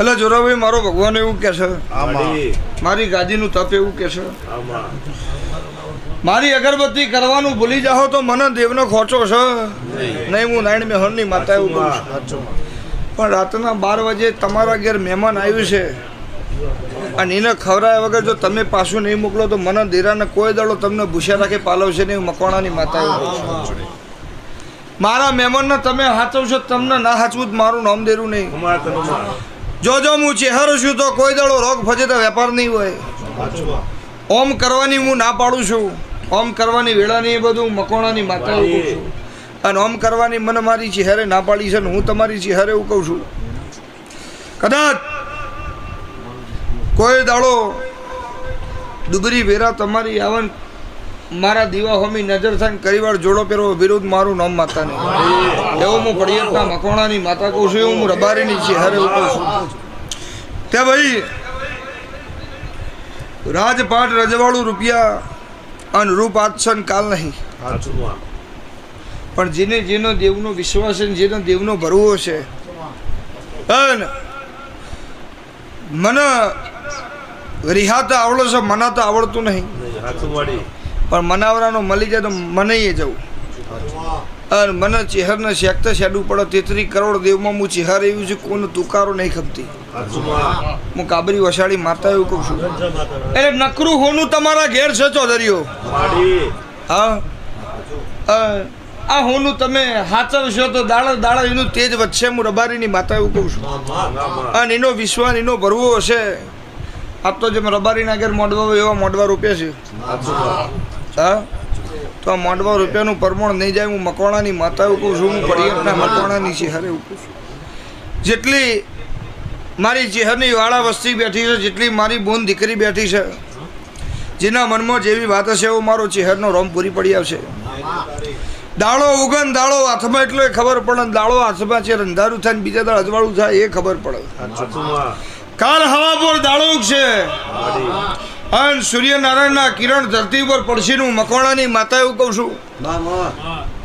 એટલે જોરાભાઈ મારો ભગવાન એવું કહે છે, મારી ગાદીનું તપ એવું કહે છે, મારી અગરબત્તી કરવાનું ભૂલી જાઓ તો મને દેવનો ખોચો છે નહીં. હું નારાયણ મેહરની માતા એવું કહું છું. પણ રાતના 12 વાગે તમારા ઘેર મહેમાન આવ્યું છે અને એને ખવડાવ્યા વગર જો તમે પાછું નહીં મોકલો તો મને દેરાને કોઈ દાડો તમને ભૂસ્યા રાખે પાલવશે નહીં. મકવાણાની માતા એવું કહું છું. મારા મહેમાનને તમે હાચવશો, તમને ના હાચવું મારું નામ દેરું નહીં. જો હું ચહેરો છું તો કોઈ દાડો રોગ ફજે તો વેપાર નહીં હોય. ઓમ કરવાની હું ના પાડું છું. ઓમ કરવાની વેળા નહીં, બધું મકોણાની માતા એવું કહું છું. અને ઓમ કરવાની મને મારી ચહેરે ના પાડી છે ને હું તમારી ચહેરે એવું કહું છું. કદાચ કોઈ દાડો દુબરી વેરા તમારી આવન મારા દીવા હોમી નજર થાય કરીવાર જોડો પહેરો વિરુદ્ધ મારું નામ માતા નહીં. એવું હું પડિયતના મકોણાની માતા કહું છું. એવું હું રબારીની ચહેરે એવું કહું છું. ત્યાં ભાઈ રાજપાટ રજવાડું રૂપિયા અને રૂપ આછન કાલ નહીં. પણ જેને જેનો દેવનો વિશ્વાસ છે, જેનો દેવનો ભરવો છે, અને મને રિહાતા આવડો છે, મનાતા આવડતું નહીં. પણ મનાવરાનો મળી જાય તો મને જવું. અને મને ચહેરને શેકતા શેડવું પડે. 33 કરોડ દેવમાં હું ચહેર એવું છું, કોઈનો તુકારો નહીં ખપતી. હું કાબરી વસાડી માતા એવું કહું છું. એટલે નકરું હોનું તમારા ઘેર છે ચૌધરીઓ. હા, આ હોનું તમે હાચવશો તો દાડા દાડા એનું તેજ વધશે. હું રબારીની માતા એવું કહું છું. અને એનો વિશ્વાસ એનો ભરવો હશે. આપ તો જેમ રબારીના ઘેર મોડવા હોય એવા મોડવા રૂપિયા છે. હા, તો આ મોડવા રૂપિયાનું પરમણ નહીં જાય. હું મકવાણાની માતા એવું કહું છું. હું પડિયતના મકવાણાની ચહેરે એવું કહું છું. જેટલી મારી ચહેરની વાળા વસ્તી બેઠી છે, જેટલી મારી બોન દીકરી બેઠી છે, જેના મનમાં જેવી વાત હશે એવો મારો ચહેરનો રોમ પૂરી પડી આવશે. દાળો ઉગન દાળો હાથમાં એટલો ખબર પડે. દાળો હાથમાં છે અંધારું થાય ને બીજા દાળ અજવાળું થાય એ ખબર પડે. કાલ હવા પર દાળો ઉગશે અને સૂર્યનારાયણના કિરણ ધરતી ઉપર પડશે. હું મકવાણાની માતા એવું કહું છું.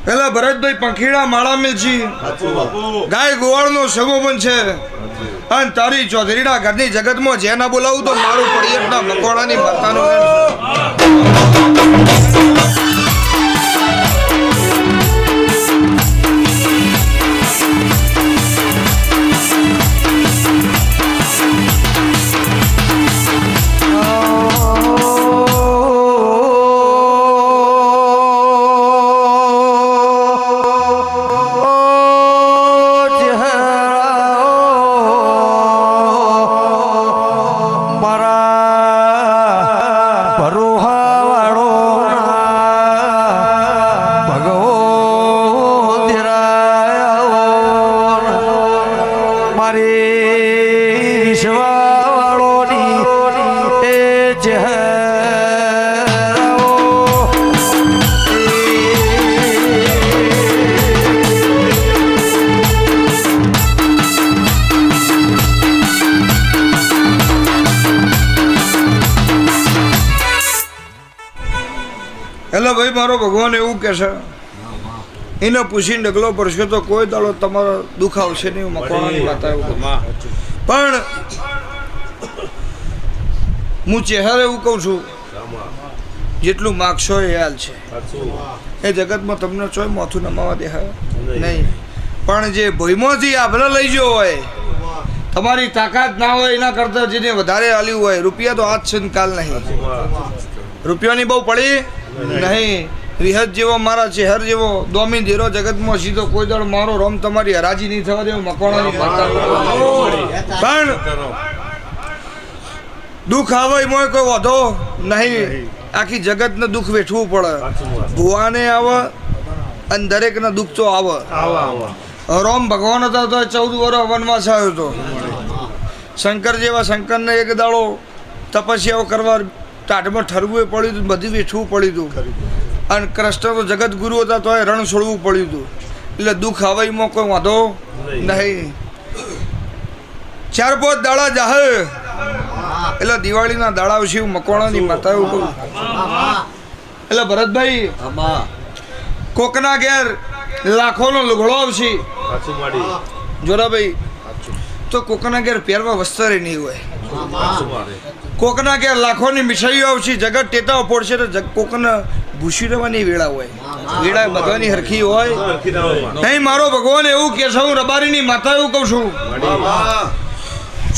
પેલા ભરતભાઈ પંખીડા માળા મેલજી ગાય ગોવાળનો સગો પણ છે. અને તારી ચૌધરીના ઘરની જગતમાં જેના બોલાવું તો મારું પડિયતના મકવાણાની માતાનું. એટલે ભાઈ મારો ભગવાન એવું કહે છે, એને પૂછીને ડગલો પડશે તો કોઈ દાડો તમારો દુઃખ આવશે નહીં. મકવાણાની માતા એવું કહું. પણ હું ચહેરે એવું કહું છું, જેટલું માગશો એ હાલ છે. એ જગતમાં તમને ચોય માથું નમાવા દેખાય નહીં. પણ જે ભોયમાંથી આભરે લઈ ગયો હોય, તમારી તાકાત ના હોય એના કરતાં જેને વધારે હાલ્યું હોય, રૂપિયા તો આજ છે કાલ નહીં. રૂપિયાની બહુ પડી નહીં. વિહત જેવો મારા ચહેર જેવો દોમી ધીરો જગતમાં સીધો કોઈ દળ મારો રોમ તમારી હરાજી નહીં થવા દેવું. મકવાણાની માતા. પણ દુઃખ આવે એમાં કોઈ વાંધો નહીં. આખી જગતને દુઃખ વેઠવું પડે. ભુવાને આવે અને દરેકને દુઃખ તો આવે. રોમ ભગવાન હતા તો 14 વર્ષ વનવાસ આવ્યો હતો. શંકર જેવા શંકરને એક દાડો તપસ્યાઓ કરવા ટાઢમાં ઠરવું પડ્યું હતું, બધું વેઠવું પડ્યું હતું. અને કૃષ્ણ તો જગત ગુરુ હતા તો રણ છોડવું પડ્યું હતું. એટલે દુઃખ હવાઈમાં કોઈ વાંધો નહીં. 4-5 દાડા જાહે એટલે દિવાળીના દાડા આવશે. મકવાણાની માતા એવું કહું. એટલે ભરતભાઈ કોકના ઘેર લાખોનો લુગડો આવશે. જોરાભાઈ તો કોકના ઘેર પહેરવા વસ્ત્ર નહીં હોય, કોકના ઘેર લાખોની મીઠાઈઓ આવશે, જગત ટેટાઓ પડશે તો કોકને ભૂસી રહેવાની વેળા હોય, વેળા બધાની હરખી હોય નહીં. મારો ભગવાન એવું કે છે, હું રબારીની માતા એવું કહું છું,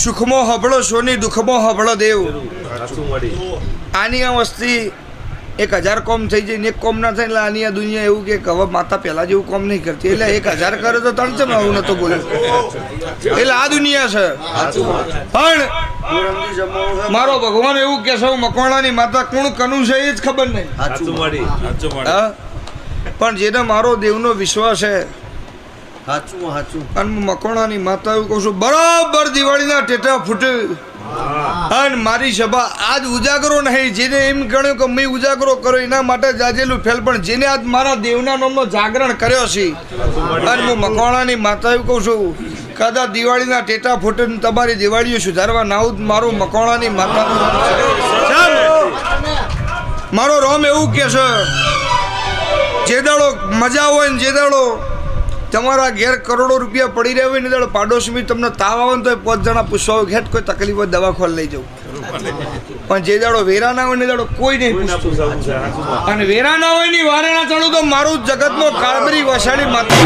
સુખમાં હબળો સોની, દુઃખમાં હબળો દેવ. આની આ વસ્તી 1000 કોમ થઈ જાય ને એક કોમ ના થાય એટલે આની આ દુનિયા એવું કે હવે માતા પહેલા જેવું કોમ નહીં કરતી, એટલે 1000 કરે તો 300 આવું નતો બોલ્યો, એટલે આ દુનિયા છે. પણ મારો ભગવાન એવું કે છે, હું મકવાણાની માતા કોણ કનું છે એ જ ખબર નહીં, પણ જેને મારો દેવનો વિશ્વાસ છે અને મકવાણાની માતા એવું કહું છું, બરાબર દિવાળીના ટેટા ફૂટે અને મારી સભા આજ ઉજાગરો નહીં, જેને એમ ગણ્યું કે મેં ઉજાગરો કર્યો એના માટે જાજેલું ફેલ, પણ જેને આજ મારા દેવના નામનો જાગરણ કર્યો છે અને હું મકવાણાની માતા એવું કહું છું, કદાચ દિવાળીના ટેટા ફૂટે તમારી દિવાળીઓ સુધારવા નાઉદ મારું મકવાણાની માતાનું મારો રોમ એવું કે છે, જે દાડો મજા હોય ને જે દાડો તમારા ઘેર કરોડો રૂપિયા પડી રહ્યા હોય ને દાડો પાડોશી તમને તાવ આવે ને તો 5 જણા પૂછવા ઘેટ કોઈ તકલીફ હોય દવાખાને લઈ જવું, પણ જે દાડો વેરા ના હોય ને દાડો કોઈ નહીં પૂછતું, અને વેરા ના હોય ની વારે ના ચડું તો મારું જગતનો કાળબરી વસાડી માતા